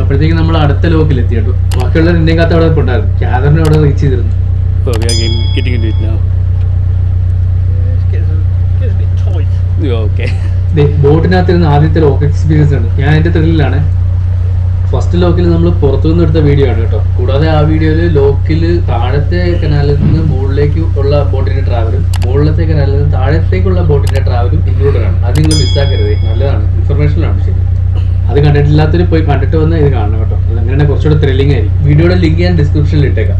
അപ്പോഴത്തേക്ക് നമ്മൾ അടുത്ത ലോക്കിൽ എത്തി കേട്ടോ. ബാക്കിയുള്ള ഇന്ത്യൻ കാത്ത അവിടെ ഉണ്ടായിരുന്നു. ക്യാദറിനെ അവിടെ റീച്ച് ചെയ്തിരുന്നു. ബോട്ടിനകത്തിരുന്ന് ആദ്യത്തെ ലോക്ക് എക്സ്പീരിയൻസ് ആണ്. ഞാൻ അതിന്റെ ത്രില്ലിലാണ്. ഫസ്റ്റ് ലോക്കിൽ നമ്മൾ പുറത്തുനിന്ന് എടുത്ത വീഡിയോ ആണ് കേട്ടോ. കൂടാതെ ആ വീഡിയോയിൽ ലോക്കിൽ താഴത്തെ കനാലിൽ നിന്ന് മുകളിലേക്ക് ഉള്ള ബോട്ടിന്റെ ട്രാവലും മുകളിലത്തെ കനാലിൽ നിന്ന് താഴത്തേക്കുള്ള ബോട്ടിന്റെ ട്രാവലും ഇൻക്ലൂഡഡ് ആണ്. അത് നിങ്ങൾ മിസ്സാക്കരുത്, നല്ലതാണ്, ഇൻഫർമേഷനാണ്. ശരി, അത് കണ്ടിട്ടില്ലാത്തവർ പോയി കണ്ടിട്ട് വന്ന് ഇത് കാണണം കേട്ടോ. അത് അങ്ങനെ കുറച്ചുകൂടെ ത്രില്ലിംഗ് ആയിരിക്കും. വീഡിയോയുടെ ലിങ്ക് ഞാൻ ഡിസ്ക്രിപ്ഷനിൽ ഇട്ടേക്കാം.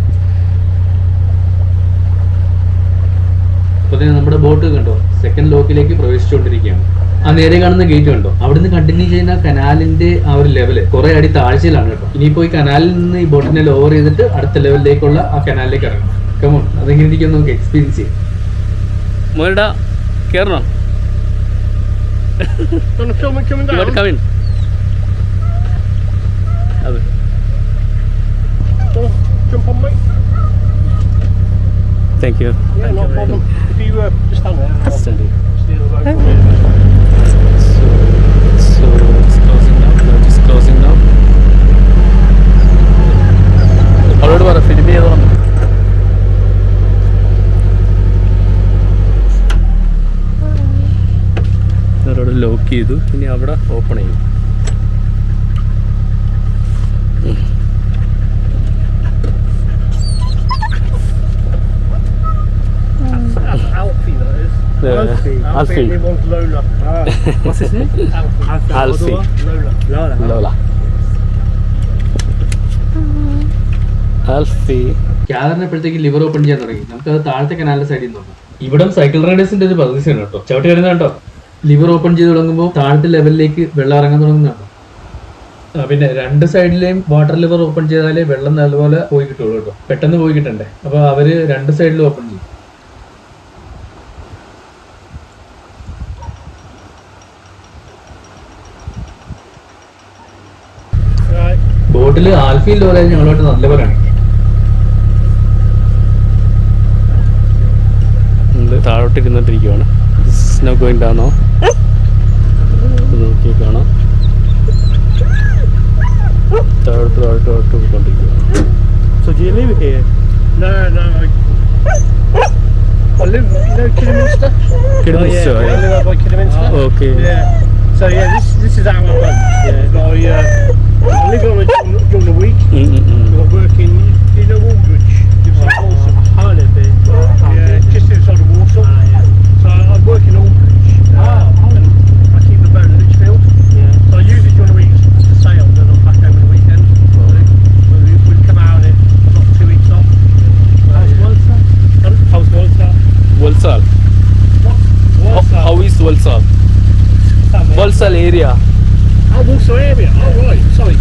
അപ്പോൾ നമ്മുടെ ബോട്ട് കണ്ടോ സെക്കൻഡ് ലോക്കിലേക്ക് പ്രവേശിച്ചുകൊണ്ടിരിക്കുകയാണ്. ആ നേരെ കാണുന്ന ഗേറ്റ് കണ്ടോ, അവിടുന്ന് കണ്ടിന്യൂ ചെയ്യുന്ന കനാലിന്റെ ആ ഒരു ലെവല് കുറെ അടി താഴ്ചയിലാണ് കേട്ടോ. ഇനിയിപ്പോ ഈ കനാലിൽ നിന്ന് ഈ ബോട്ടിനെ ലോവർ ചെയ്തിട്ട് അടുത്ത ലെവലിലേക്കുള്ള ആ കനാലിലേക്ക് ഇറങ്ങണം. കമോൺ, അതെങ്ങനെ ഇരിക്കും നമുക്ക് എക്സ്പീരിയൻസ് ചെയ്യാം. Thank you. Yeah, no problem. If you just stand there. Stand here. Steer the boat. So it's closing now. No, just closing now. അവരോട് പറ ഫിലിം ചെയ്തോളാം. അവരോട് ലോക്ക് ചെയ്തു. ഇനി അവിടെ ഓപ്പൺ ചെയ്യും. Alfie, that is. Alfie. He wants Lola. What's his name? Alfie. Lola. Lola. Alfie. ക്യാദറിനെപ്പോഴത്തേക്ക് lever open ചെയ്യാൻ തുടങ്ങി. നമുക്കത് താഴത്തെ കനാലിന്റെ സൈഡിൽ നിന്ന് നോക്കാം. ഇവിടം സൈക്കിൾ റൈഡേഴ്സിന്റെ ഒരു പദ്ധതിയാണ് കേട്ടോ. ചവിട്ടി വരുന്ന കേട്ടോ. ലിവർ ഓപ്പൺ ചെയ്ത് തുടങ്ങുമ്പോൾ താഴത്തെ ലെവലിലേക്ക് വെള്ളം ഇറങ്ങാൻ തുടങ്ങുന്നുണ്ടോ. പിന്നെ രണ്ട് സൈഡിലെയും വാട്ടർ ലിവർ ഓപ്പൺ ചെയ്താലേ വെള്ളം നല്ലപോലെ പോയി കിട്ടുള്ളൂ കേട്ടോ. പെട്ടെന്ന് പോയി കിട്ടണ്ടേ. അപ്പൊ അവര് രണ്ട് സൈഡിലും ഓപ്പൺ ചെയ്യും. ബോട്ടില് ആൽഫിയിൽ ലോല ഞങ്ങളോട്ട് നല്ലപോലെ കാണിക്കും. താഴോട്ട് ഇരുന്നിട്ടിരിക്കുവാണ്. Snow going down now. നോക്കി കാണാം. താഴോട്ട് പോയിക്കൊണ്ടിരിക്കുകയാണ്. So do you live here? No. I live, you know, Kidderminster? Kidderminster, I yeah. live out by Kidderminster. Okay. Yeah. So yeah, this is our home. Yeah. I live on during the week. I work in, you know, Aldridge. Just like Walsall. I live there. Yeah, just inside of Walsall. So I work in Aldridge. And I keep the boat in Litchfield. Yeah. So I usually during the week to sail, then I'm back home on the weekend. So we'll come out here. I've got 2 weeks off. How's Walsall? Walsall. How is Walsall? Walsall area. Oh, Walsall area. Oh, right. Sorry.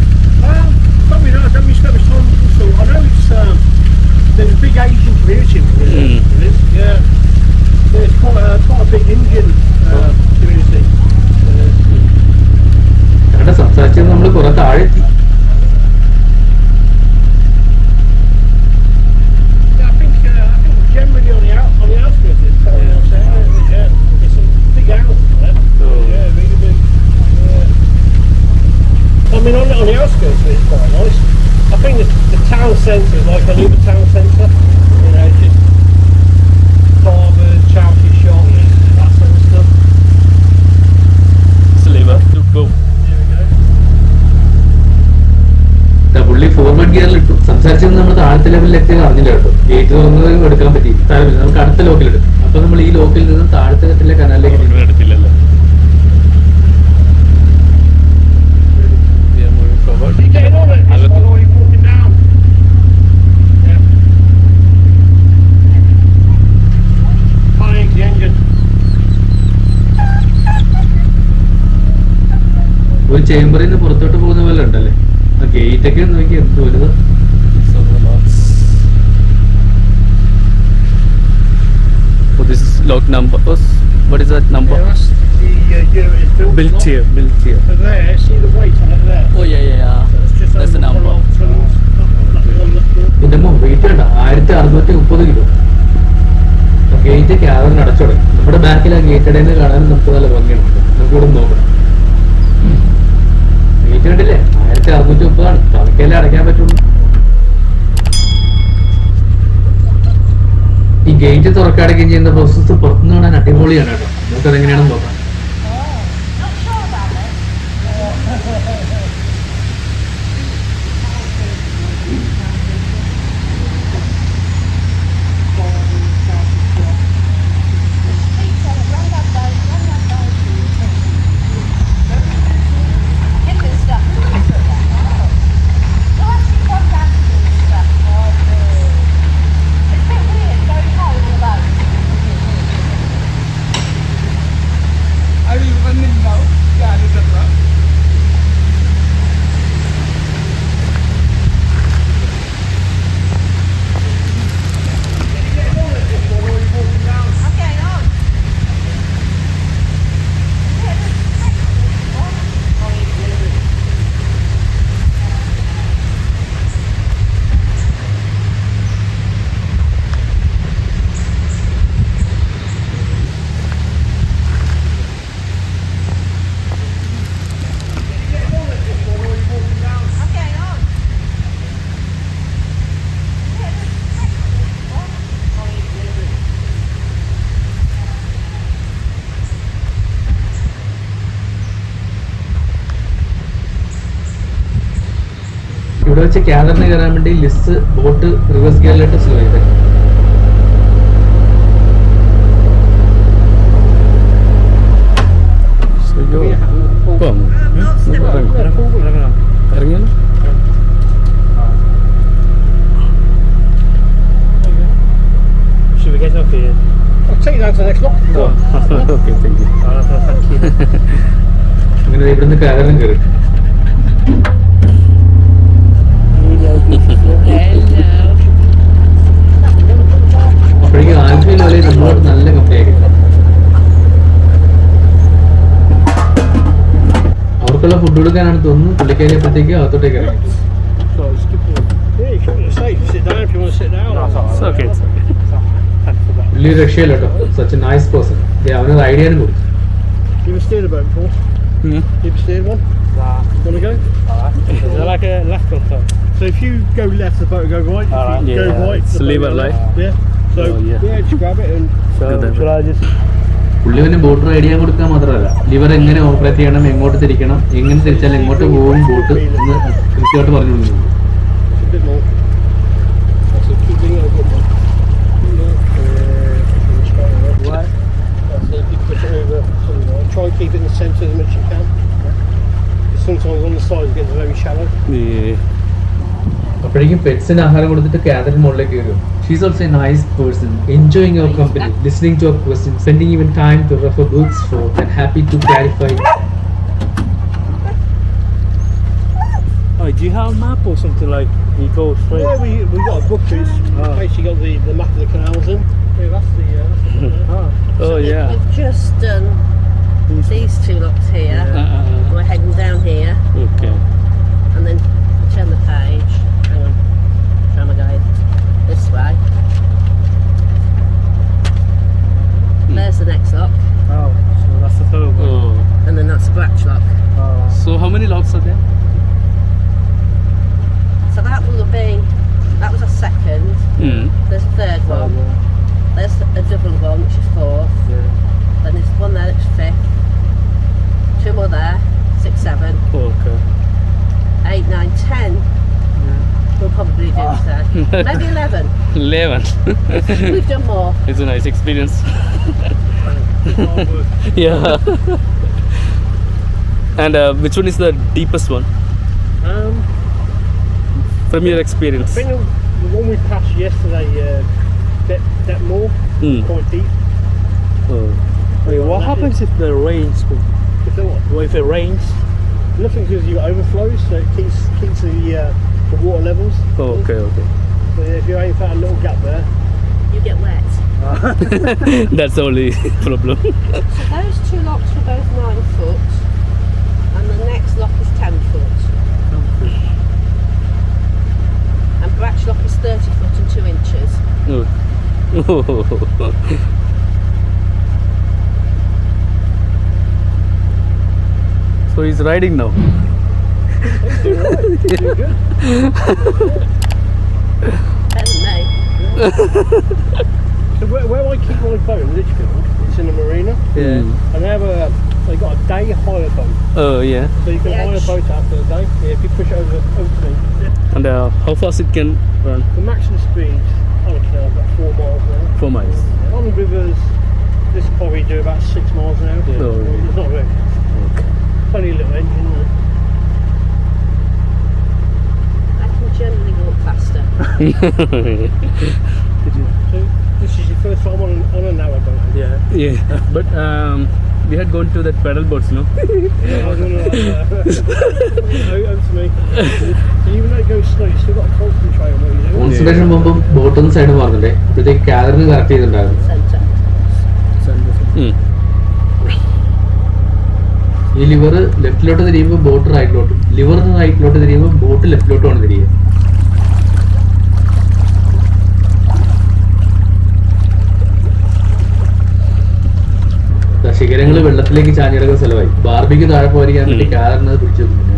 Probably not. I don't really spend much time in Walsall. I know it's there's a big Asian community there. There is. Yeah. There's quite a big Indian community. ഞങ്ങളുടെ സംസാരിച്ചത് നമ്മൾ കുറെ താഴെത്തി. Yeah, I think generally on the outskirts of the town. Yeah. It's a big house there. Yeah, really big. I mean, on the outskirts of it's quite nice. I think the town centre is like a little town centre. You know, just barbers, charity shop, that sort of stuff. Sliver to go. പുള്ളി forward ഗിയറിൽ ഇട്ടു. സംസാരിച്ചത് നമ്മൾ താഴത്തെ ലെവലിൽ എത്തി അറിഞ്ഞില്ല കേട്ടോ. Gate തുറന്നത് എടുക്കാൻ പറ്റി. താഴെ നമുക്ക് അടുത്ത ലോക്കിൽ എടുക്കും. അപ്പൊ നമ്മൾ ഈ ലോക്കിൽ നിന്ന് താഴത്തെ ഘട്ടത്തിലെ കനാലിലേക്ക് എടുത്തില്ലല്ലോ. You getting on it? It's like already walking down. Yeah. Can't ink the engine. ഒരു ചേമ്പറിൽ നിന്ന് പുറത്തോട്ട് പോകുന്ന പോലെ ഉണ്ടല്ലേ. ആ ഗേറ്റ് ഒക്കെ നോക്കി എന്ത് വലുത്. This is lock number. What is that number? Yeah, that's the unit is built. Built here. So there, see the weight on it there. Oh yeah. It's just That's the over number. 1 tons. ഇതിന്റെ wait ഉണ്ട് 1630 kilo. Gate cabin അടച്ചു തുടങ്ങി. നമ്മുടെ ബാക്കിൽ ആ gate ഇടയിൽ നിന്ന് കാണാൻ നമുക്ക് നല്ല ഭംഗിയുണ്ട്. നമുക്ക് ഇവിടെ നോക്കാം. ഗേറ്റ് കണ്ടില്ലേ, 630 പതുക്കെയല്ലേ അടയ്ക്കാൻ പറ്റുള്ളൂ. ഈ ഗേറ്റ് തുറക്കടയ്ക്കുകയും ചെയ്യുന്ന പ്രോസസ്സ് പുറത്തുനിന്ന് കാണാൻ അടിപൊളിയാണ് കേട്ടോ. നമുക്കത് എങ്ങനെയാണെന്ന് നോക്കാം. ഇവിടെ വെച്ച് ക്യാദറിന് കയറാൻ വേണ്ടി ലിസ് ബോട്ട് റിവേഴ്സ് ഗിയറിലിട്ട് സ്ലോ ചെയ്തേ. ഇറങ്ങിയാലോ? Should we get up here? I'll take you down to the next lock. Okay, thank you. Thank you. അങ്ങനെ ഇവിടുന്ന് ക്യാദറിനും കയറി. അപ്പോഴേക്കും ആൽഫയിൽ വരെ നമ്മളോട് നല്ല കമ്പനി ആയിരിക്കും. അവർക്കുള്ള ഫുഡ് കൊടുക്കാനാണ് തോന്നുന്നു. പുള്ളിക്കാരിയപ്പോഴത്തേക്ക് അകത്തോട്ടേക്ക് ഇറങ്ങി. Yeah, you can sit down if you want to sit down. It's okay, it's okay. Thanks for that. വലിയ രക്ഷയില്ല കേട്ടോ. Such A nice person. അവനൊരു ഐഡിയനും കൊടുത്തു. You ever steered a boat before? Hmm? You ever steered one? Nah. Want to go? Is there like a left or something? So if you go left, the boat will go right. If you go right, It's the boat lever will go right? left. Yeah. So Oh, yeah. just grab it and. Should I just? പുള്ളിവന് boat idea കൊടുക്കാൻ മാത്രമല്ല, liver എങ്ങനെ operate ചെയ്യണം, എങ്ങോട്ട് തിരിക്കണം, എങ്ങനെ തിരിച്ചാൽ എങ്ങോട്ട് പോകും boat എന്ന് കൃത്യമായിട്ട് പറഞ്ഞു കൊടുക്കുന്നു. A bit more. That's a keep it a bit more. Right. That's it. You push it over. Try and keep it in the centre as much as you can. Because sometimes on the sides it gets very shallow. Yeah. അപ്പോഴേക്കും പെറ്റ്സിന് ആഹാരം കൊടുത്തിട്ട് Catherine മുകളിലേക്ക് കയറും. She's also a nice person, enjoying your company, listening to your questions, spending even time to refer books for and happy to clarify. Oh, do you have a map or something like you go straight? Yeah, we got a book. It's basically got the map of the canals in. Yeah, that's the. Oh, yeah. We've just done these two locks here. We're heading down here, Okay. and then turn the page. Hang on, try my guide this way. There's the next lock, Oh, so that's the third one. Oh. and then that's the Bratch lock. So how many locks are there? So that was a second. Hmm. There's a third one. There's a double one, which is fourth. Yeah. Then there's one there, which is fifth. Two more there, 6, 7, Okay. 8, 9, 10. We'll probably do so. Maybe 11. 11. We've done more. It's a nice experience. Yeah. And which one is the deepest one from your experience? I think the one we passed yesterday, Detmoor, quite deep. Oh. Wait, what happens if the rains go? If there what? Well, if it rains? Nothing because you overflows, so it keeps the water levels. Oh, okay, okay. So yeah, if you ain't found a little gap there, You get wet. That's the only problem. So those two locks were both 9 foot, and the next lock is 10 foot. And Bratch lock is 30 foot and 2 inches. Oh. So he's riding now. You're good. Better than me. So where I keep my boat in Lichfield, it's in the marina, Yeah. and they got a day hire boat, Oh, yeah. so you can Yeah. hire a boat out for the day. Yeah, if you push it over the opening. And how fast it can run? The maximum speed on a canal is about 4 miles an hour. 4 miles. On the rivers, this probably do about 6 miles an hour. Oh, really? It's not very. Funny little engine. Isn't it? I can generally walk faster. So this is your first time on a narrow boat. Yeah. Yeah. But we had gone to that paddle boats, no? Yeah, I was gonna over to me. And even though it goes slow, you still got to concentrate on what you're doing. Concentration പോകുമ്പോൾ ബോട്ടൊന്ന് side മാറുന്നുണ്ടേ അപ്പോഴത്തേക്ക് Kathryn correct ചെയ്തിട്ടുണ്ടായിരുന്നു. Centre. ഈ liver ലെഫ്റ്റിലോട്ട് തിരിയുമ്പോൾ boat റൈറ്റിലോട്ടും liver റൈറ്റിലോട്ട് തിരിയുമ്പോൾ boat ലെഫ്റ്റിലോട്ടുമാണ് തിരിയുക. ശിഖരങ്ങൾ വെള്ളത്തിലേക്ക് ചാഞ്ഞെടുക്കുന്ന സ്ഥലമായി. ബാർബിക്ക് താഴെ പോയിരിക്കാൻ വേണ്ടി കാതറിന് പിടിച്ചു വെക്കുന്നുണ്ട്.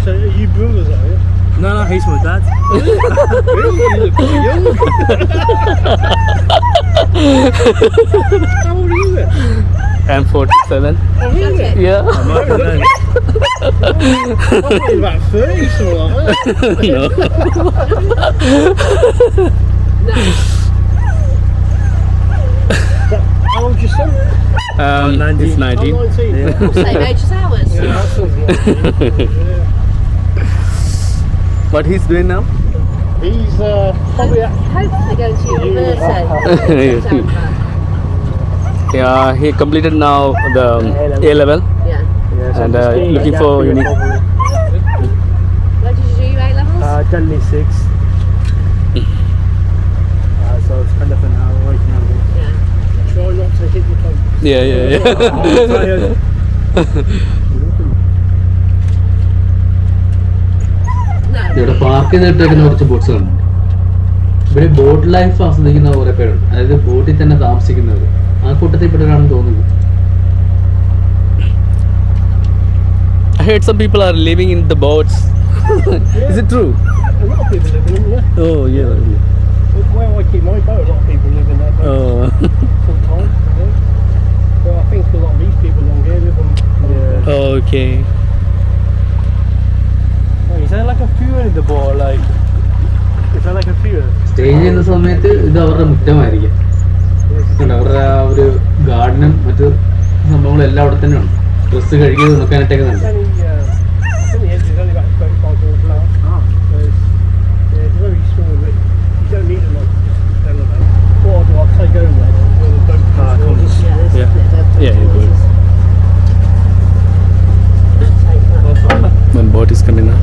So are you brothers, are you? No, he's my dad. Really? You look quite young. How old are you then? I'm 47. Oh, really? Okay. Yeah. I thought you were about 30, something like that. No. No. How old's your son? It's 19. I'm 19. Same age as ours. Yeah, that sounds like it. Yeah. What he's doing now? He's probably at Hopefully going to university. Yeah, he completed now the A level. Yeah. And looking for uni. Where did you do your A levels? Delhi 6. So it's kind of an hour right now. Yeah. try not to hit the coast. Yeah, yeah, yeah. No. ഇവിടെ park ചെയ്തിട്ടേക്കുന്ന കുറച്ച് boats ഉണ്ട്. ഇവിടെ boat life ആസ്വദിക്കുന്ന കുറെ പേരുണ്ട്. അതായത് ബോട്ടിൽ തന്നെ താമസിക്കുന്നവർ. ആ കൂട്ടത്തിൽ പെട്ടവരാണെന്ന് തോന്നുന്നു. I heard some people are living in the boats. Is it true? A lot of people live in them, yeah. Oh, yeah. Where I keep my boat, a lot of people live in there Oh. full time. Yeah. But I think a lot of these people along here live on. Oh, okay. Is there like a fuel in the boat? Like, is there like a fuel? Stay ചെയ്യുന്ന സമയത്ത് ഇത് അവരുടെ മുറ്റമായിരിക്കും. കണ്ടോ, അവരുടെ ആ ഒരു ഗാർഡനും മറ്റു സംഭവങ്ങളും എല്ലാം അവിടെ തന്നെ ഉണ്ട്. ഡ്രസ്സ് കഴുകി നോക്കാനായിട്ടേക്കുന്നുണ്ട്. Only, I think the engine is only about 35 miles an hour. So it's very small. But you don't need a lot to elevate. Or do I take over there? Where the boat comes towards us? Yeah, there's Yeah. a bit of Yeah, it noises. Take that. One boat is coming now.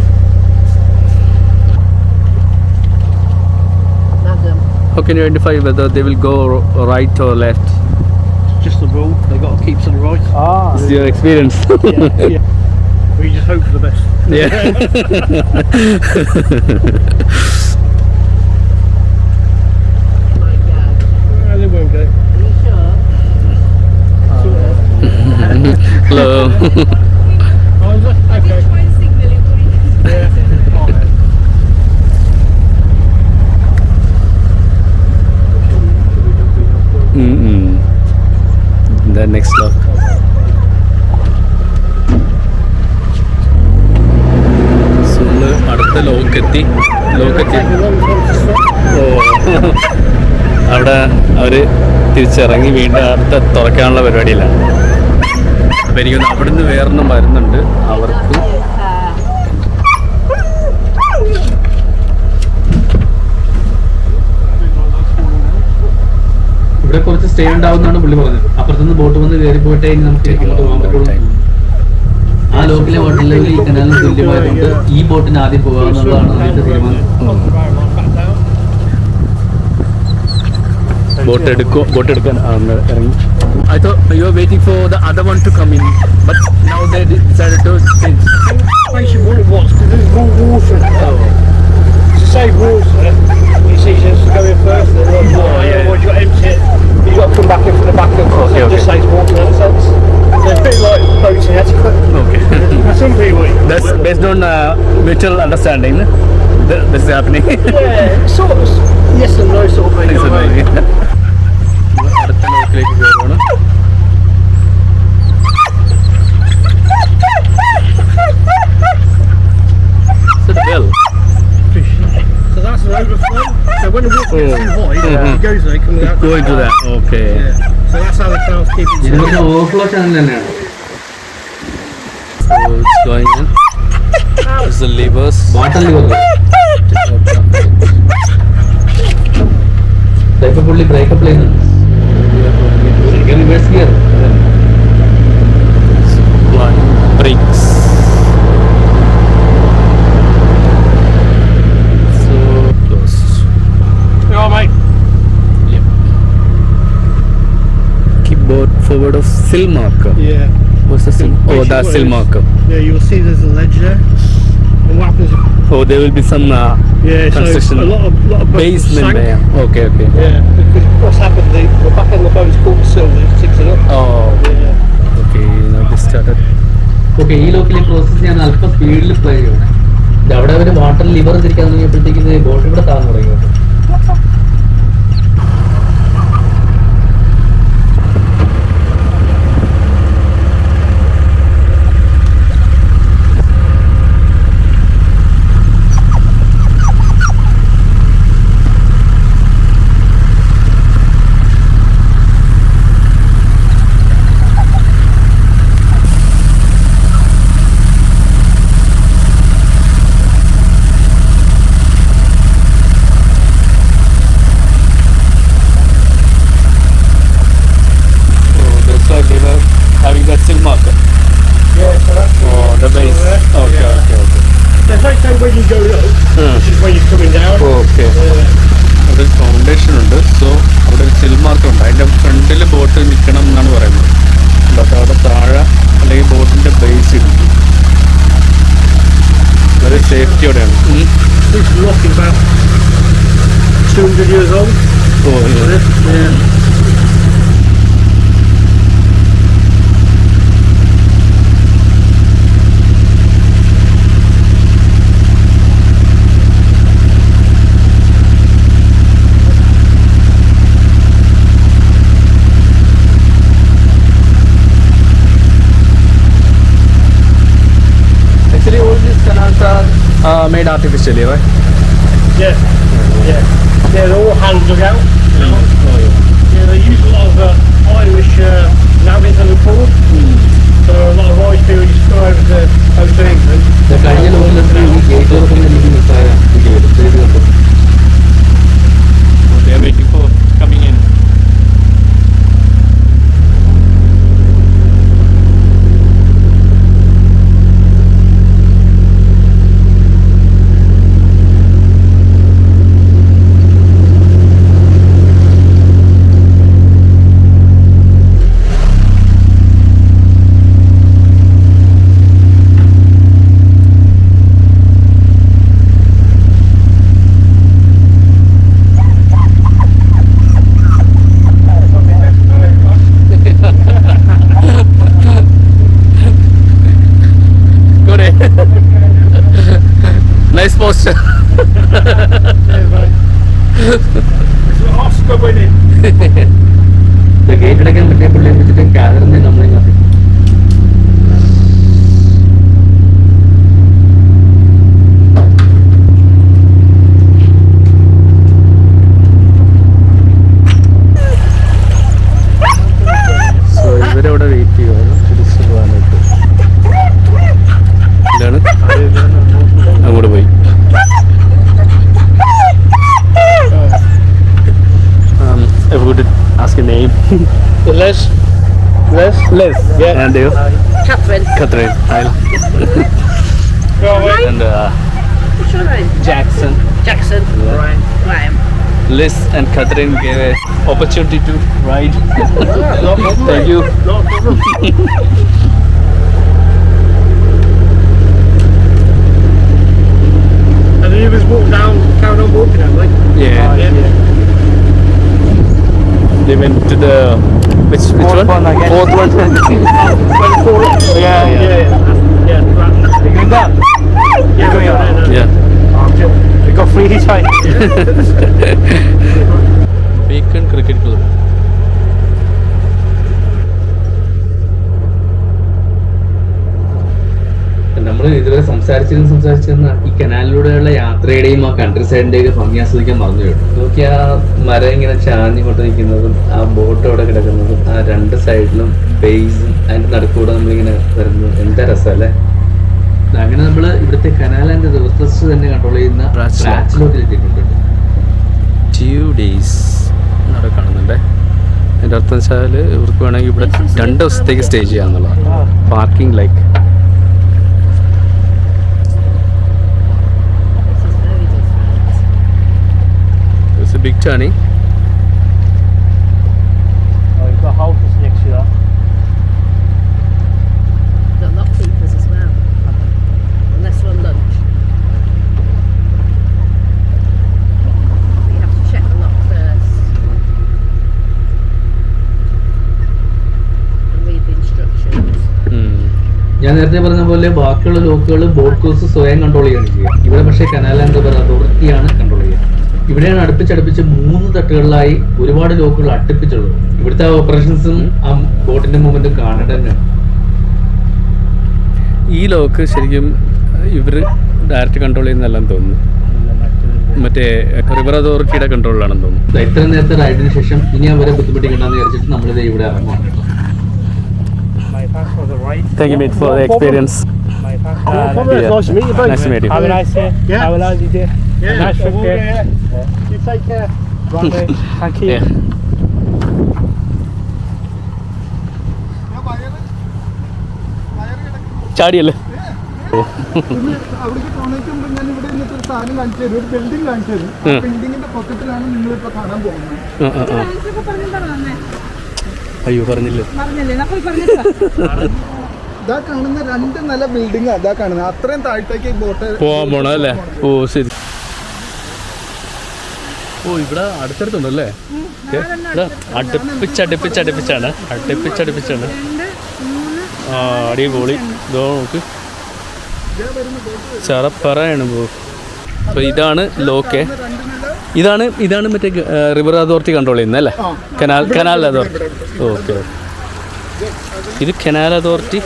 Madam. How can you identify whether they will go right or left? Just the rule. They got to keep to the right. This is your experience. Yeah. We just hope for the best. Yeah. My God. They won't go. Are you sure? Hello. Oh, is it? Okay. Yeah. The next lock. So, അടുത്ത ലോക്കെത്തി. Take a long time to stop. അവിടെ അവര് തിരിച്ചിറങ്ങി വീണ്ടും അടുത്ത തുറക്കാനുള്ള പരിപാടിയിലാണ്. അപ്പൊ എനിക്കൊന്ന് അവിടുന്ന് വേറൊന്നും വരുന്നുണ്ട് അവർക്ക്. ഇവിടെ കുറച്ച് സ്റ്റേ ഉണ്ടാവുന്നതാണ് പുള്ളി പറഞ്ഞത്. അപ്പുറത്തുനിന്ന് ബോട്ട് വന്ന് കയറി പോയിട്ടേ ഇനി നമുക്ക് ഇങ്ങോട്ട് പോകാൻ പറ്റുള്ളൂ. ആ ലോക്കിലെ വാട്ടർ ലെവൽ ഈ കനാലിന് തുല്യമായതുകൊണ്ട് ഈ ബോട്ടിന് ആദ്യം പോകാമെന്നുള്ളതാണ് അതിന്റെ തീരുമാനം. ബോട്ട് എടുക്കാൻ ഇറങ്ങി. I thought you were waiting for the other one to come in, but now they decided to change. Basically what it was, because there's more water in there. To save water, it's easier to go in first. Oh, yeah. mutual understanding. This is happening. Yeah, sort of yes and no sort of thing. Thanks you a know what I mean? lot. അടുത്ത ലോക്കിലേക്ക് കയറുവാണ്. It's a bell. So that's an overflow. So when the water gets too high, it goes there, comes out. Go into that. Okay. Yeah. So that's how the canals keep it. ഇത് പിന്നെ overflow channel തന്നെയാണ്. So it's going in. There's the levers. Water liver ഇപ്പൊ പുള്ളി breakup ചെയ്യുന്നുണ്ട്. ശരിക്കും reverse gear. Brakes. So close. You all right, mate? Keyboard forward of sill marker. Yeah. What's the sill? Oh, Basically that's what sill it is. marker. Yeah, you'll see there's a ledge there. And what happens? Oh, there will be some Yeah, construction. so a lot of boats Basement sank. there. Okay, okay. Yeah, because what's happened? The back end of the boat's caught the silver, it's tipped it up. Oh, Yeah. okay. Now this started. Okay, ഈ ലോക്കിൽ process ചെയ്യാൻ അല്പം സ്പീഡിൽ play ചെയ്യണം. ഇത് അവിടെ അവർ water liver തിരിക്കാൻ തുടങ്ങിയപ്പോഴത്തേക്ക് boat ഇവിടെ താഴ്ന്നു തുടങ്ങി. Having that sill marker. Yeah, so that's Oh, the base. Okay, Yeah. okay, okay. There's like say when you go up, which is when you're coming down. Okay. അവിടെ ഒരു foundation ഉണ്ട്. So അവിടെ ഒരു സിൽ mark ഉണ്ട്. അതിന്റെ ഫ്രണ്ടിൽ boat നിൽക്കണം എന്നാണ് പറയുന്നത്. ബട്ട് അവിടെ താഴെ അല്ലെങ്കിൽ ബോട്ടിന്റെ ബേസ് ഇരിക്കും. വളരെ സേഫ്റ്റിയോടെയാണ്. This rock is about 200 years old. Oh, Yeah. Actually, all these canals are made artificially, right? Yeah. Yeah. Yeah, they're all hand dug out. Yeah, they use a lot of Irish navvies on the pool. So a lot of Irish people used to go over to England. കഴിഞ്ഞ ലോക്കിൽ ഈ gate തുറക്കുന്ന എനിക്ക് മിസ്സായ They are waiting for coming in. Nice posture. Oscar winning. Gate അടയ്ക്കാൻ പറ്റിയ പുള്ളിയെ വെച്ചിട്ട് കാതറിനെ നമ്മളെ കത്തി. സോ ഇവരവിടെ വെയിറ്റ് ചെയ്യുവാണ് തിരിച്ചു പോകാനായിട്ട്. എന്താണ് അങ്ങോട്ട് പോയി. If we could ask your name. Les. Les? Les. Yeah. And you? Catherine, Catherine. Hi. And what's your name? Jackson. Jackson. Yeah. Right. Graham. Liz and Catherine gave an opportunity to ride. No problem. Thank you. No problem. And the others walked down, carried on walking, haven't they? Yeah. Yeah. They went to the which Fourth one? one, I guess. Fourth one. Yeah, yeah. Yeah. They going down. You're going on it. Yeah. We got free time. Beacon Cricket Club. നമ്മൾ ഇതുവരെ സംസാരിച്ചിരുന്ന ഈ കനാലിലൂടെയുള്ള യാത്രയുടെയും ആ country സൈഡിന്റെയൊക്കെ ഭംഗി ആസ്വദിക്കാൻ മറന്നു കേട്ടു. നോക്കി ആ മരം ഇങ്ങനെ ചാഞ്ഞുകൊണ്ട് നിൽക്കുന്നതും ആ ബോട്ട് അവിടെ കിടക്കുന്നതും ആ രണ്ട് സൈഡിലും ബേസും അതിന്റെ നടുക്കൂടെ നമ്മളിങ്ങനെ വരുന്നത് എന്താ രസമല്ലേ. അങ്ങനെ നമ്മൾ ഇവിടുത്തെ കനാൽ ആൻഡ് റിവേഴ്സ് തന്നെ കൺട്രോൾ ചെയ്യുന്ന ബ്രാച്ചിലോട്ട് എത്തിയിട്ടുണ്ട്. 2 days അവിടെ കാണുന്നുണ്ട്. എൻ്റെ അർത്ഥം വെച്ചാൽ ഇവർക്ക് വേണമെങ്കിൽ ഇവിടെ 2 ദിവസത്തേക്ക് സ്റ്റേ ചെയ്യാന്നുള്ളതാണ്. പാർക്കിംഗ് ലൈക്ക് ബിഗ് ചാണി. Oh, you've got houses next to that. Got lock keepers as well. Unless we're on lunch. You have to check the lock first. And read the instructions. ഞാൻ നേരത്തെ പറഞ്ഞ പോലെ ബാക്കിയുള്ള ലോക്കുകൾ boat course സ്വയം control ചെയ്യാണ് ചെയ്യുക. ഇവിടെ പക്ഷേ കനാൽ ആൻഡ് റിവർ അതോറിറ്റിയാണ് കൺട്രോൾ ചെയ്യുക. ഇവിടെയാണ് അടുപ്പിച്ചടുപ്പിച്ച് 3 തട്ടുകളിലായി ഒരുപാട് ലോക്കുകൾ അടുപ്പിച്ചുള്ളത്. ഇവിടുത്തെ ഓപ്പറേഷൻസും ആ ബോട്ടിന്റെ മൂവ്മെന്റും കാണേണ്ട തന്നെയാണ്. ഈ ലോക്ക് ശരിക്കും ഇവർ ഡയറക്റ്റ് കൺട്രോൾ ചെയ്യുന്നതല്ലെന്ന് തോന്നുന്നു. മറ്റേ റിവർ അതോറിറ്റിയുടെ കൺട്രോളിലാണെന്ന് തോന്നുന്നു. ഇത്ര നേരത്തെ റൈഡിന് ശേഷം ഇനി അവരെ ബുദ്ധിമുട്ടിക്കണ്ടെന്ന് വിചാരിച്ചിട്ട് നമ്മളിത് ഇവിടെ ഇറങ്ങുവാണ് കേട്ടോ. My pass for the right. Thank you, mate, for the experience. My pass. Yeah. Nice to meet you, buddy. Nice to meet you. Have a nice day. Yeah. Have a lovely day. Nice trip here. You take care. Right, mate. Thank you. Yeah. ചാടിയല്ലേ? ഓ അവിടേക്ക് പോണേക്ക് മുമ്പ് ഞാൻ ഇവിടെ നിന്നിട്ട് ഒരു സാധനം കാണിച്ചു തരും, ഒരു ബിൽഡിംഗ് കാണിച്ചു തരും. ബിൽഡിങ്ങിന്റെ പൊക്കത്തിലാണ് നിങ്ങളിപ്പോ കാണാൻ പോകുന്നത്. അയ്യോ പറഞ്ഞില്ലേ. ഇതാ കാണുന്ന 2 നില ബിൽഡിംഗ് അതാ കാണുന്നത്. അത്രയും താഴത്തേക്ക് ബോട്ട് പോവാൻ പോണോ അല്ലേ? ഓ ശരി. ഓ ഇവിടെ അടുത്തടുത്തുണ്ടല്ലേ? അടുപ്പിച്ചടുപ്പിച്ചാണ്. ആ അടിപൊളി. ഇതോ നോക്ക് ചറപ്പറയാണ് പോ. അപ്പോൾ ഇതാണ് ലോക്കെ. ഇതാണ് മറ്റേ റിവർ അതോറിറ്റി കൺട്രോൾ ചെയ്യുന്നത് അല്ലേ? Canal authority. ഓക്കെ. ഇത് കനാൽ അതോറിറ്റി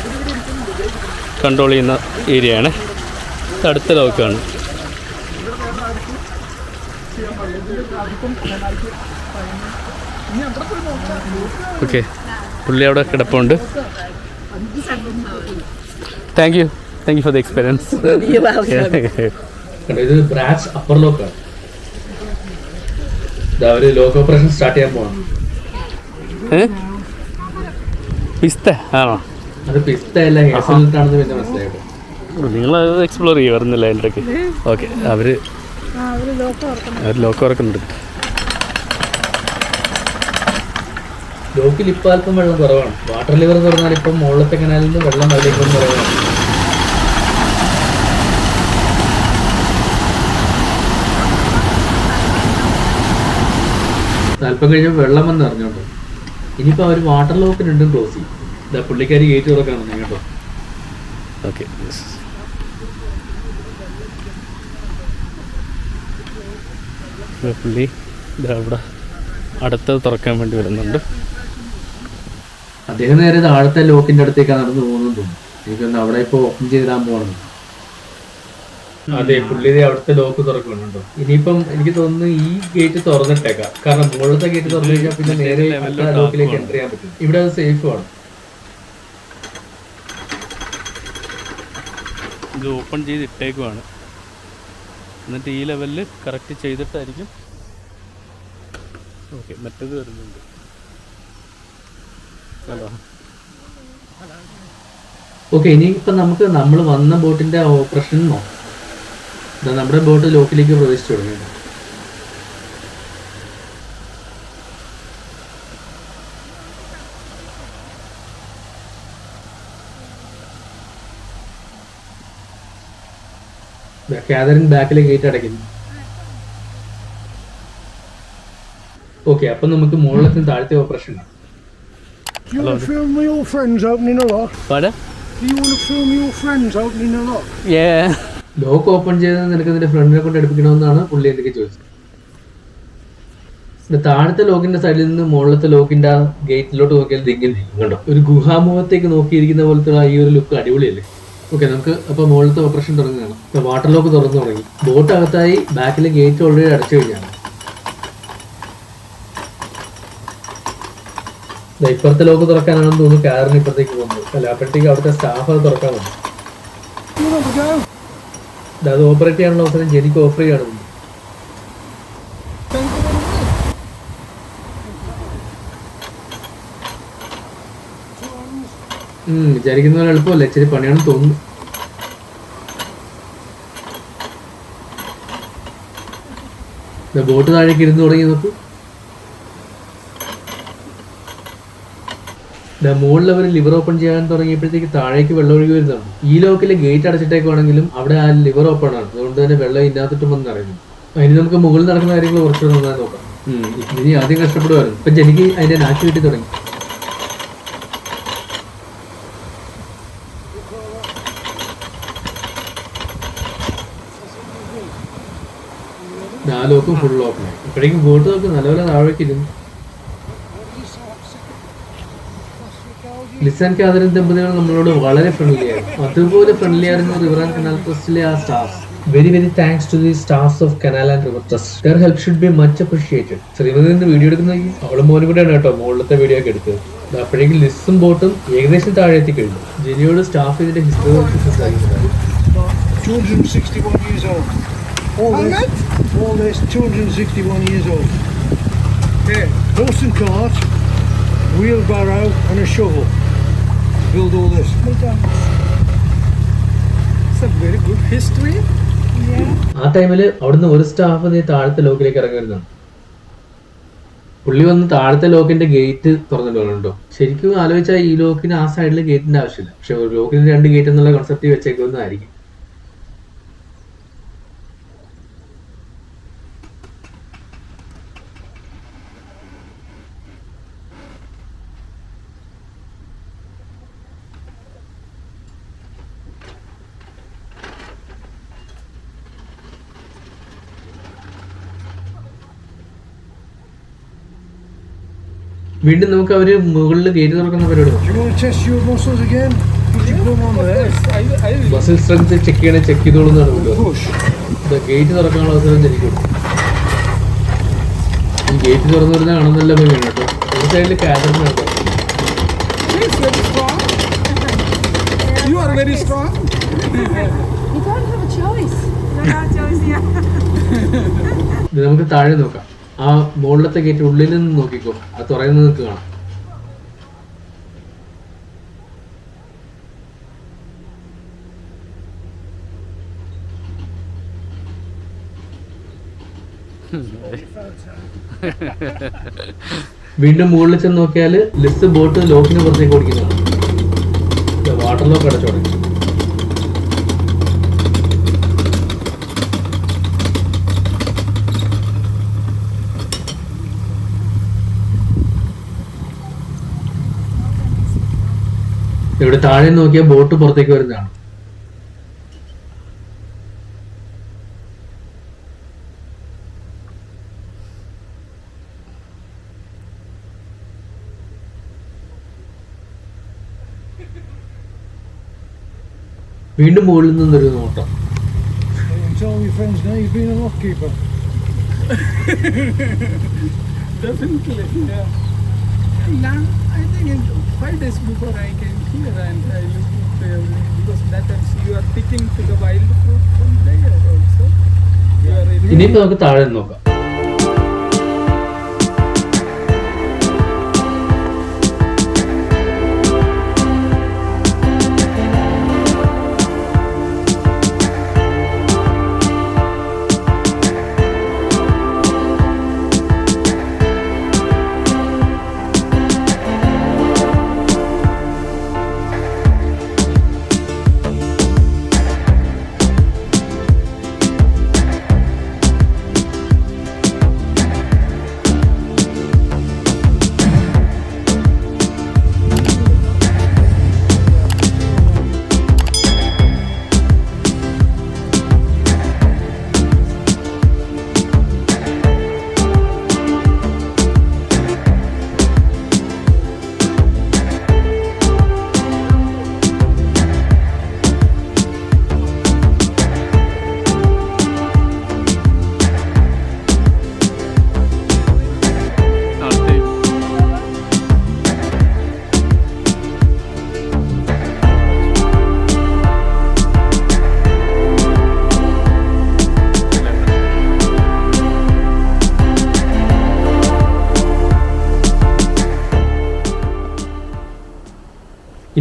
കൺട്രോൾ ചെയ്യുന്ന ഏരിയയാണ്. അടുത്ത ലോക്കാണ്. ഓക്കെ പുള്ളി അവിടെ കിടപ്പുണ്ട്. Thank you for the experience. ഇത് ബ്രാച്ച് അപ്പർ ലോക്കാണ്. അവര് ലോക്ക് ഓപ്പറേഷൻ സ്റ്റാർട്ട് ചെയ്യാൻ പോകണം. പിസ്ത ആണോ? അത് പിസ്ത അല്ല, ഹേസൽനട്ടാണെന്ന് പിന്നെ മനസ്സിലായത്. നിങ്ങൾ എക്സ്പ്ലോർ ചെയ്യുമായിരുന്നില്ല എൻ്റെ ഇടയ്ക്ക്. ഓക്കെ അവർ ലോക്ക് തുറക്കുന്നുണ്ട്. ലോക്കിൽ ഇപ്പം അല്പം വെള്ളം കുറവാണ്. വാട്ടർ ലിവർ തുറന്നാൽ ഇപ്പം മുകളിലത്തെ കനാലിൽ നിന്ന് വെള്ളം അതിലേക്കും കുറവാണ്. അല്പം കഴിഞ്ഞാൽ വെള്ളം വന്ന് അറിഞ്ഞോണ്ട് ഇനിയിപ്പോൾ അവർ വാട്ടർ ലോക്ക് 2 ക്ലോസ് ചെയ്യും. ഇതാ പുള്ളിക്കാരി ഗേറ്റ് തുറക്കണം കേട്ടോ. ഓക്കെ പുള്ളി ഇതാ ഇവിടെ അടുത്തത് തുറക്കാൻ വേണ്ടി വരുന്നുണ്ട്. അദ്ദേഹം നേരെ താഴത്തെ ലോക്കിന്റെ അടുത്തേക്കാണ് നടന്നു പോകുന്നത് തോന്നുന്നു. എനിക്കൊന്ന് അവിടെ ഇപ്പോൾ ഓപ്പൺ ചെയ്തിടാൻ പോകണം. അതെ, പുള്ളി അവിടുത്തെ ലോക്ക് തുറക്കുന്നുണ്ടോ. ഇനിയിപ്പം എനിക്ക് തോന്നുന്നു ഈ ഗേറ്റ് തുറന്നിട്ടേക്കാം. കാരണം മുകളിലത്തെ ഗേറ്റ് തുറന്നു കഴിഞ്ഞാൽ പിന്നെ നേരെ ലോക്കിലേക്ക് എൻ്റർ ചെയ്യാൻ പറ്റും. ഇവിടെ അത് സേഫുമാണ്. ഇത് ഓപ്പൺ ചെയ്ത് ഇട്ടേക്കുവാണ്. എന്നിട്ട് ഈ ലെവലിൽ കറക്റ്റ് ചെയ്തിട്ടായിരിക്കും. ഓക്കെ മറ്റേത് വരുന്നുണ്ട്. ഹലോ. ഓക്കെ, ഇനിയിപ്പം നമുക്ക് നമ്മൾ വന്ന ബോട്ടിന്റെ ഓപ്പറേഷൻ നോക്കാം. നമ്മുടെ ബോട്ട് ലോക്കിലേക്ക് പ്രവേശിച്ചു തുടങ്ങി. കാതറിൻ ബാക്കിലെ ഗേറ്റ് അടയ്ക്കുന്നു. ഓക്കെ, അപ്പൊ നമുക്ക് മുകളിലത്തെ താഴത്തെ operation. Do you want to film your friends opening a lock? Pardon? Do you want to film your friends opening a lock? Yeah. Lock open ചെയ്ത് നിനക്ക് നിന്റെ ഫ്രണ്ടിനെ കൊണ്ട് എടുപ്പിക്കണമെന്നാണ് പുള്ളി എന്തൊക്കെ ചോദിച്ചത്. പിന്നെ താഴത്തെ ലോക്കിന്റെ സൈഡിൽ നിന്ന് മുകളിലത്തെ ലോക്കിന്റെ ആ ഗേറ്റിലോട്ട് നോക്കിയാൽ ഇങ്ങനെ കണ്ടോ, ഒരു ഗുഹാമുഖത്തേക്ക് നോക്കിയിരിക്കുന്ന പോലത്തെ ഈ ഒരു ലുക്ക് അടിപൊളിയല്ലേ. ഓക്കെ, നമുക്ക് അപ്പോൾ മുകളിലത്തെ ഓപ്പറേഷൻ തുടങ്ങുകയാണ്. ഇപ്പോൾ വാട്ടർ ലോക്ക് തുറന്നു തുടങ്ങി. ബോട്ട് അകത്തായി, ബാക്കിലെ ഗേറ്റ് ഓൾറെഡി അടച്ചു കഴിഞ്ഞാണ്. ഇപ്പുറത്തെ ലോക്ക് തുറക്കാനാണെന്ന് തോന്നുന്നു കാറിന് ഇപ്പുറത്തേക്ക് പോകുന്നത്. അല്ല, അപ്പോഴത്തേക്ക് അവിടുത്തെ സ്റ്റാഫ് അത് തുറക്കാൻ വന്നു. അത് ഓപ്പറേറ്റ് ചെയ്യാനുള്ള അവസരം ജെനിക്ക് ഓഫർ ചെയ്യാണ്. വിചാരിക്കുന്ന പോലെ എളുപ്പമല്ല, ഇച്ചിരി പണിയാണെന്ന് തോന്നുന്നു. ബോട്ട് താഴേക്ക് ഇരുന്ന് തുടങ്ങി നോക്കൂ. മുകളിൽ അവർ ലിവർ ഓപ്പൺ ചെയ്യാൻ തുടങ്ങിയപ്പോഴത്തേക്ക് താഴേക്ക് വെള്ളം ഒഴുകി വരുന്നതാണ്. ഈ ലോക്കിലെ ഗേറ്റ് അടച്ചിട്ടേക്കുവാണെങ്കിലും അവിടെ ആ ലിവർ ഓപ്പൺ ആണ്, അതുകൊണ്ട് തന്നെ വെള്ളം ഇതിനകത്തിട്ടും വന്ന് അറിയുന്നു. അതിന് നമുക്ക് മുകളിൽ നടക്കുന്ന കാര്യങ്ങൾ കുറച്ചുകൂടെ നന്നായി നോക്കാം. ഇനി ആദ്യം കഷ്ടപ്പെടുമായിരുന്നു, ഇപ്പം എനിക്ക് അതിന്റെ നാക്ക് കിട്ടി തുടങ്ങി. ആ ലോക്കും ഫുൾ ഓപ്പണായി. ഇപ്പോഴേക്കും ബോട്ട് നോക്ക് നല്ലപോലെ താഴേക്ക് ഇരുന്നു. ലിസാൻ കാതറിൻ ദമ്പതികൾ നമ്മളോട് വളരെ ഫ്രണ്ട്ലി ആയിരുന്നു. അതുപോലെ ഫ്രണ്ട്ലി ആയിരുന്നു റിവർ ആൻഡ് കനാൽ ട്രസ്റ്റിലെ ആ staff. Very thanks to the staffs of canal and river trust. Their help should be much appreciated. Shrimati നിന്ന് വീഡിയോ എടുക്കുന്ന അവളും മോനും കൂടെയാണ് കേട്ടോ മുകളിലത്തെ വീഡിയോ ഒക്കെ എടുത്തത്. അപ്പോഴേക്കും ലിസ്സും ബോട്ടും ഏകദേശം താഴെ എത്തി കഴിഞ്ഞു. ജെനിയോട് സ്റ്റാഫ് ഇതിന്റെ ഹിസ്റ്ററി സംസാരിക്കുന്നത്. 261 years old. All this 261 years old. Okay, horse and cart, wheelbarrow and a shovel. Build all this. It's a very good history. ആ ടൈമില് അവിടുന്ന് ഒരു സ്റ്റാഫ് താഴത്തെ ലോക്കിലേക്ക് ഇറങ്ങി വരുന്നതാണ്. പുള്ളി വന്ന് താഴത്തെ ലോക്കിന്റെ ഗേറ്റ് തുറന്നിട്ട് വന്നിട്ടുണ്ടോ. ശരിക്കും ആലോചിച്ചാൽ ഈ ലോക്കിന് ആ സൈഡിൽ ഗേറ്റിന്റെ ആവശ്യമില്ല, പക്ഷെ ഒരു ലോക്കിന് 2 ഗേറ്റ് എന്നുള്ള കൺസെപ്റ്റ് വെച്ചേക്കുന്നതായിരിക്കും. വീണ്ടും നമുക്ക് അവര് മുകളിൽ ഗേറ്റ് തുറക്കുന്ന പരിപാടി. മസിൽ സ്ട്രെങ്ത് ചെക്ക് ചെയ്യണേ, ചെക്ക് ചെയ്തോളൂന്നാണ് ഗേറ്റ് തുറക്കാനുള്ള അവസരം ജനിക്കും. ഈ ഗേറ്റ് തുറന്നു വരുന്ന കാണുന്നല്ല ഭംഗിയാണ് കേട്ടോ. ഒരു സൈഡിൽ കാതറിന് കേട്ടോ. ഇത് നമുക്ക് താഴെ നോക്കാം. ആ മുകളിലത്തെ ഗേറ്റ് ഉള്ളിൽ നിന്ന് നോക്കിക്കോ, അത് തുറയുന്നത് നിങ്ങൾക്ക് കാണാം. വീണ്ടും മുകളിൽ ചെന്ന് നോക്കിയാൽ ലിസ് ബോട്ട് ലോക്കിന് പുറത്തേക്ക് ഓടിക്കുന്നതാണ്. വാട്ടർ ലോക്ക് അടച്ചു തുടങ്ങി. ഇവിടെ താഴെ നോക്കിയാൽ ബോട്ട് പുറത്തേക്ക് വരുന്നതാണ്. വീണ്ടും മുകളിൽ നിന്നൊരു നോട്ടം. Tell your friends now you've been a lock keeper. Definitely, yeah. Now, I think in 5 days before I came here and I looked at because that time you are picking to the wild fruit from there also. ഇനിയിപ്പോ നമുക്ക് താഴെ നോക്കാം.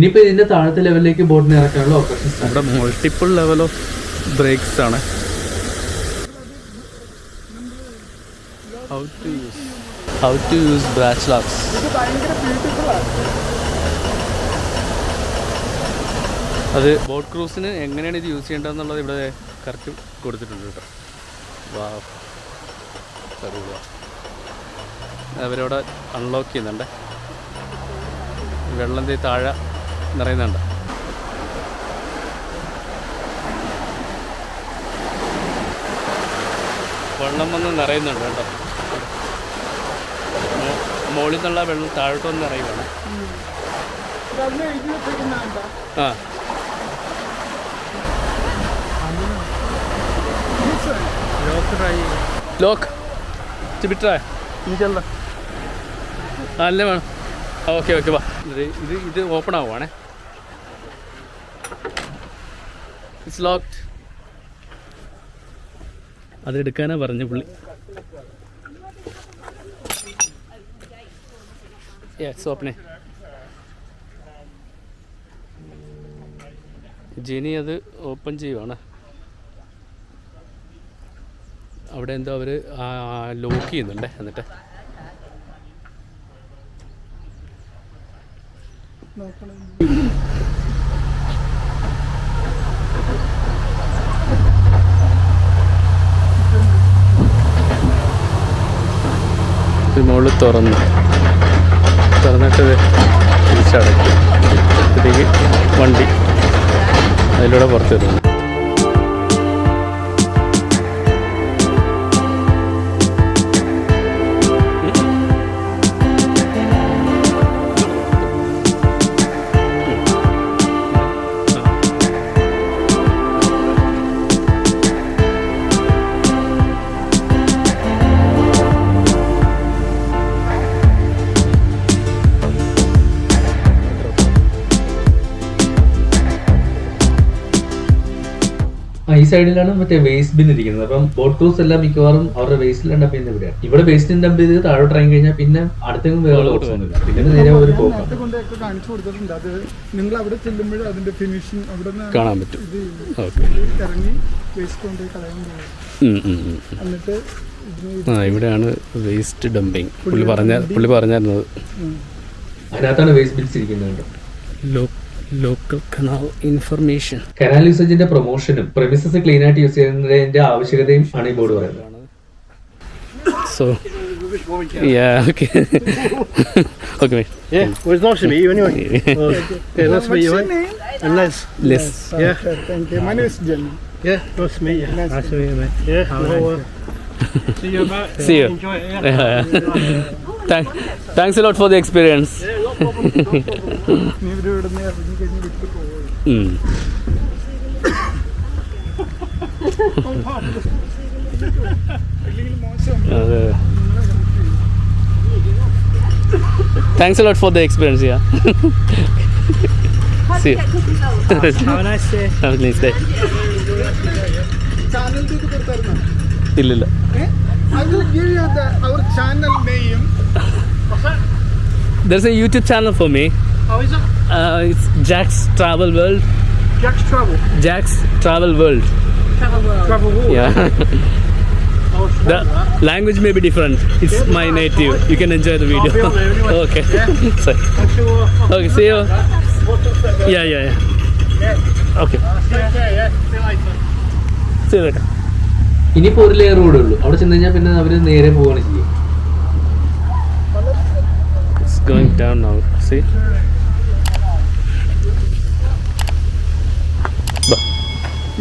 ഇനിയിപ്പോ ഇതിന്റെ താഴത്തെ ലെവലിലേക്ക് ബോട്ടിനെ ഇറക്കാനുള്ള operation. ഇവിടെ multiple level of breaks ആണ്. How to use branch locks. ഇത് ഭയങ്കര ബ്യൂട്ടിഫുൾ ആണ്. അത് ബോട്ട് ക്രൂസിന് എങ്ങനെയാണ് ഇത് യൂസ് ചെയ്യേണ്ടതെന്നുള്ളത് ഇവിടെ കറക്റ്റ് കൊടുത്തിട്ടുണ്ട് കേട്ടോ. വാവ്, അവരവിടെ അൺലോക്ക് ചെയ്യുന്നുണ്ട്. വെള്ളം താഴെ നിറയുന്നുണ്ട്. വെള്ളം വന്ന് നിറയുന്നുണ്ട് കേട്ടോ. മുകളിൽ നിന്നുള്ള വെള്ളം താഴോട്ട് വന്ന് നിറയുവാണ്. ഇതന്ന് എഴുതി വെച്ചിരിക്കുന്നതാ. ആ ലോക്ക് ചിബിട്രാ എനിക്കല്ല അല്ലേ വേണം. ഓക്കെ ഓക്കെ വാ. ഇത് ഓപ്പൺ ആവുവാണേ. It's locked. അതെടുക്കാനാ പറഞ്ഞ പുള്ളി. യെസ് ഓപ്പണേ. ജിനി അത് ഓപ്പൺ ചെയ്യുവാണ്. അവിടെ എന്തോ അവർ ലോക്ക് ചെയ്യുന്നുണ്ടേ. എന്നിട്ട് മുകളിൽ തുറന്നിട്ട് തിരിച്ചടയ്ക്കും. ഇതിലേക്ക് വണ്ടി അതിലൂടെ പുറത്ത് വരുന്നു. ഈ സൈഡിലാണ് മറ്റേ വേസ്റ്റ് ബിൻ ഇരിക്കുന്നത്. അപ്പം ബോട്ട് ക്രൂസ് എല്ലാം മിക്കവാറും അവരുടെ വേസ്റ്റിലാണ് ഡംപ് ചെയ്യുന്നത് ഇവിടെയാണ്. ഇവിടെ വേസ്റ്റ് ഡംപ് ചെയ്ത് താഴോട്ട് ഇറങ്ങി കഴിഞ്ഞാൽ പിന്നെ അടുത്തെങ്കിലും വേറെ ഓപ്ഷനൊന്നുമില്ല. പിന്നെ നേരെ ഒരു പോക്കാം. നേരത്തെ കൊണ്ടൊക്കെ കാണിച്ചു കൊടുത്തിട്ടുണ്ട്. അത് നിങ്ങൾ അവിടെ ചെല്ലുമ്പോഴും അതിന്റെ ഫിനിഷിങ് അവിടെ കാണാൻ പറ്റും. ഓക്കെ, ഇറങ്ങി വേസ്റ്റ് കൊണ്ട് കളയാൻ പോകും. എന്നിട്ട് ഇവിടെയാണ് വേസ്റ്റ് ഡംപിങ് പുള്ളി പറഞ്ഞിരുന്നത്. അതിനകത്താണ് വേസ്റ്റ് ബിൻസ് ഇരിക്കുന്നത്. Local canal information. കനാൽ യൂസേജിന്റെ പ്രൊമോഷനും പ്രെമിസസ് ക്ലീൻ ആയിട്ട് യൂസ് ചെയ്യുന്നതിന്റെ ആവശ്യകതയും ആണ് ഈ ബോർഡ് പറയുന്നത്. So yeah, okay. Okay, mate. Yeah, well, it's nice to meet you anyway. Okay, nice to meet you, mate. And Les. Yeah. Thank you. My name is Jenny. Yeah, nice to meet you. Nice to meet you, mate. Yeah, see you, mate. See you. Enjoy it, yeah. Thanks a lot for the experience. Yeah, no problem. നീ ഇവിടെ ഇവിടുന്ന് ഇറങ്ങി കഴിഞ്ഞ് വിട്ടു പോകും. അല്ലെങ്കിൽ മോശം. Thanks a lot for the experience, yeah. See you. Have a nice day. Have a nice day. Channel ഇത് കൊടുത്തായിരുന്നോ? ഇല്ലില്ല. I will give you our channel name. There's a YouTube channel for me. How is it? It's Jack's Travel World. Jack's Travel. Jack's Travel World. Travel World. Yeah. I'll try The that. language may be different. It's my native. You can enjoy the video. I'll be on there anyway. Okay. Yeah. Sorry. I'm sure. Okay, see you. What's up there? Yeah. Okay. Take care, yeah. See you later. See you later. ഇനിയിപ്പോ ഒരു layer കൂടെ ഉള്ളൂ. അവിടെ ചെന്ന് കഴിഞ്ഞാൽ പിന്നെ അവര് നേരെ പോവാണ് ചെയ്യും. It's going down now. See?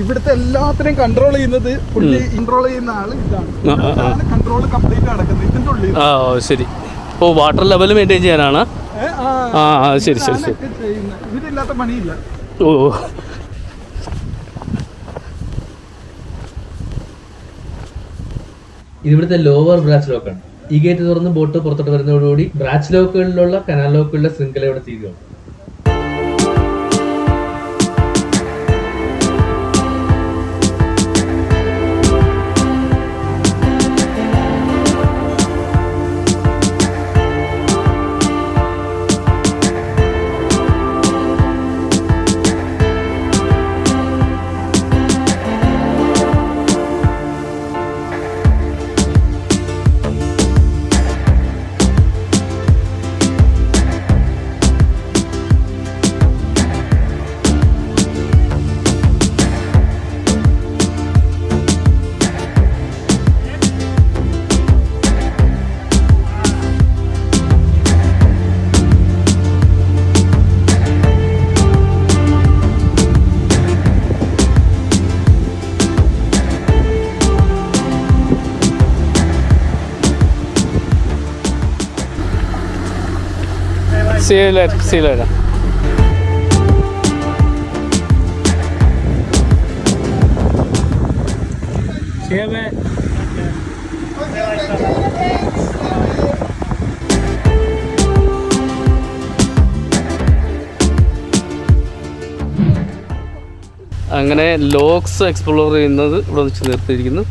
ഇവിടുത്തെ എല്ലാത്തിനെയും കൺട്രോൾ ചെയ്യുന്നത് പുള്ളി കൺട്രോൾ ചെയ്യുന്ന ആള് ഇതാണ്. കൺട്രോൾ കംപ്ലീറ്റ് നടക്കുന്നത് ഇതിന്റെ ഉള്ളിൽ. ശരി. ഓ, വാട്ടർ ലെവൽ മെയിൻറ്റെയിൻ ചെയ്യാനാണ്. ശരി. ഇതില്ലാത്ത പണിയില്ല. ഓ, ഇതിവിടുത്തെ ലോവർ ബ്രാച്ച് ലോക്കാണ്. ഈ ഗേറ്റ് തുറന്ന് ബോട്ട് പുറത്തോട്ട് വരുന്നതോടുകൂടി ബ്രാച്ച് ലോക്കുകളിലുള്ള കനാൽ ലോക്കുകളുടെ ശൃംഖല ഇവിടെ തീരുകയാണ്. See you later. See you later. See you, man. അങ്ങനെ ലോക്സ് എക്സ്പ്ലോർ ചെയ്യുന്നത് ഇവിടെ വെച്ച് നിർത്തിയിരിക്കുന്നു.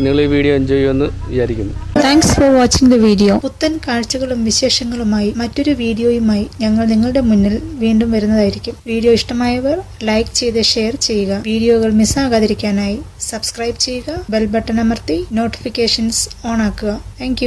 നിങ്ങൾ ഈ വീഡിയോ എൻജോയ് ചെയ്യുമെന്ന് വിചാരിക്കുന്നു. Thanks for watching the video. പുത്തൻ കാഴ്ചകളും വിശേഷങ്ങളുമായി മറ്റൊരു വീഡിയോയുമായി ഞങ്ങൾ നിങ്ങളുടെ മുന്നിൽ വീണ്ടും വരുന്നതായിരിക്കും. വീഡിയോ ഇഷ്ടമായവർ ലൈക്ക് ചെയ്ത് ഷെയർ ചെയ്യുക. വീഡിയോകൾ മിസ്സാകാതിരിക്കാനായി സബ്സ്ക്രൈബ് ചെയ്യുക. ബെൽ ബട്ടൺ അമർത്തി നോട്ടിഫിക്കേഷൻസ് ഓൺ ആക്കുക. താങ്ക്